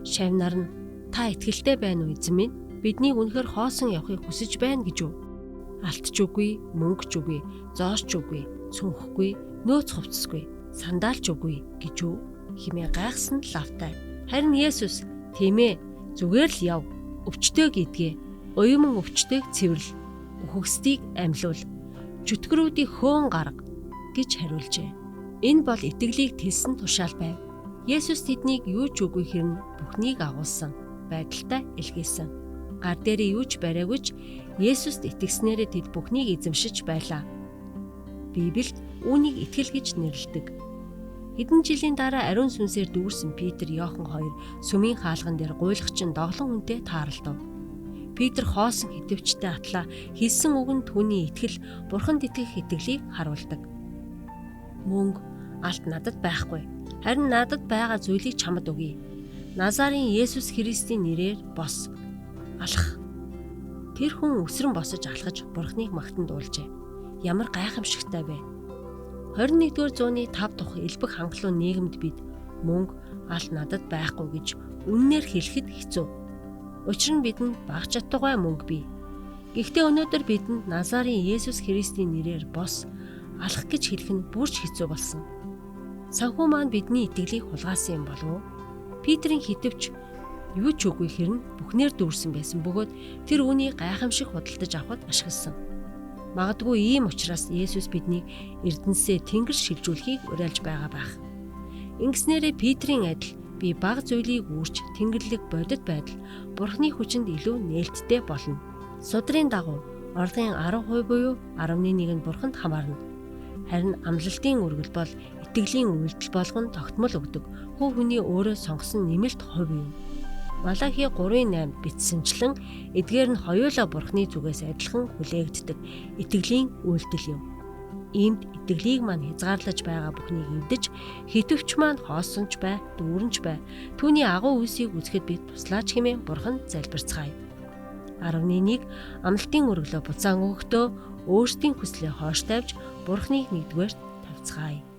Шавнар нь та итгэлтэй байна уу эзэн минь? Биднийг үнэхээр хоосон явахыг хүсэж байна гэж үү? Алтч үгүй, мөнгөч үгүй, зоосч үгүй, цүнхэхгүй, нөөц хувцсгүй, сандалч үгүй гэж үү? Хэмээн гайхсан лавтай. Харин Есүс тийм ээ, зүгээр л яв. Өвчтөө гидгээ. Уйман өвчтөйг цэвэрлэл. Үхэгсдийг амьлуул. Чөтгөрүүдийг хөөн гарга гэж хариулжээ. Энэ бол итгэлийг тэлсэн тушаал байв. Есүс тэднийг юу ч үгүй хэрнэ бүхнийг агуулсан байдалтай илгээсэн. Гар дээрээ юу ч бариагүй ч Есүст итгэснээрээ тэд бүхнийг эзэмшиж байлаа. Библиэд үүнийг итгэл гэж нэрлэдэг. Хэдэн жилийн дараа ариун сүнсээр дүүрсэн Петр, Иохан хоёр сүмийн хаалган дээр гуйлагчин доглон хүнтэй тааралдав. Петр хоосон хитвчтэй атлаа хэлсэн үг нь түүний итгэл, Бурханд итгэх итгэлийг харуулдаг. Мөнгө, алт надад байхгүй. Харин надад байгаа зүйлийг чамд өгье. Назарын Есүс Христийн нэрээр бос. Алах. Тэр хүн өсрөн босож алхаж Бурхныг магтан дуулжээ. Ямар гайхамшигтай вэ? 21-р зууны 5 дахь элбэг хангалуун нийгэмд бид мөнгө, алт надад байхгүй гэж үннээр хэлэхэд хэцүү. Учир нь бидэнд баг чадваргүй мөнгө бий. Гэхдээ өнөөдөр бидэнд Назарын Есүс Христийн нэрээр бос, алах гэж хэлэх нь бүрч хэцүү болсон. Санхүү маань бидний итгэлийг хулгаасан юм болов уу? Петрийн хитвч юу ч үгүй хэрнэ бүхнээр дүүрсэн байсан бөгөөд тэр үүнийг гайхамшиг худалдаж авахд ашигласан. Магадгүй ийм учраас Есүс биднийг эрдэнэсээ тэнгэр шилжүүлэхийг уриалж байгаа байх. Ингэснээрээ Петрийн адил би бага зүйлийг үүрч тэнгэрлэг бодит байдал Бурхны хүчинд илүү нээлттэй болно. Судрын дагуу орлогын 10% буюу 11% нь Бурханд хамаарна. Харин амлалтын үргэл бол итгэлийн үйлдэл болгон тогтмол өгдөг. Хүний өөрөө сонгосон нэмэлт хувь юм. Малахи 3:8 бичсэнчлэн эдгээр нь хоёулаа Бурхны зүгээс адилхан хүлээгддэг итгэлийн үйлдэл юм. Иймд итгэлийг маань хязгаарлаж байгаа бүхнийг эвдэж, хитвч маань хоосонч бай, дүүрэнч бай. Түүний агуу үйлсийг үзэхэд бид туслаач хэмээн Бурханд залбирцгаая. 11-ийг амлалтын үргэлөө буцаан өгөхдөө өөрсдийн хүслээ хоош тавьж Бурхныг нэгдүгээр тавьцгаая.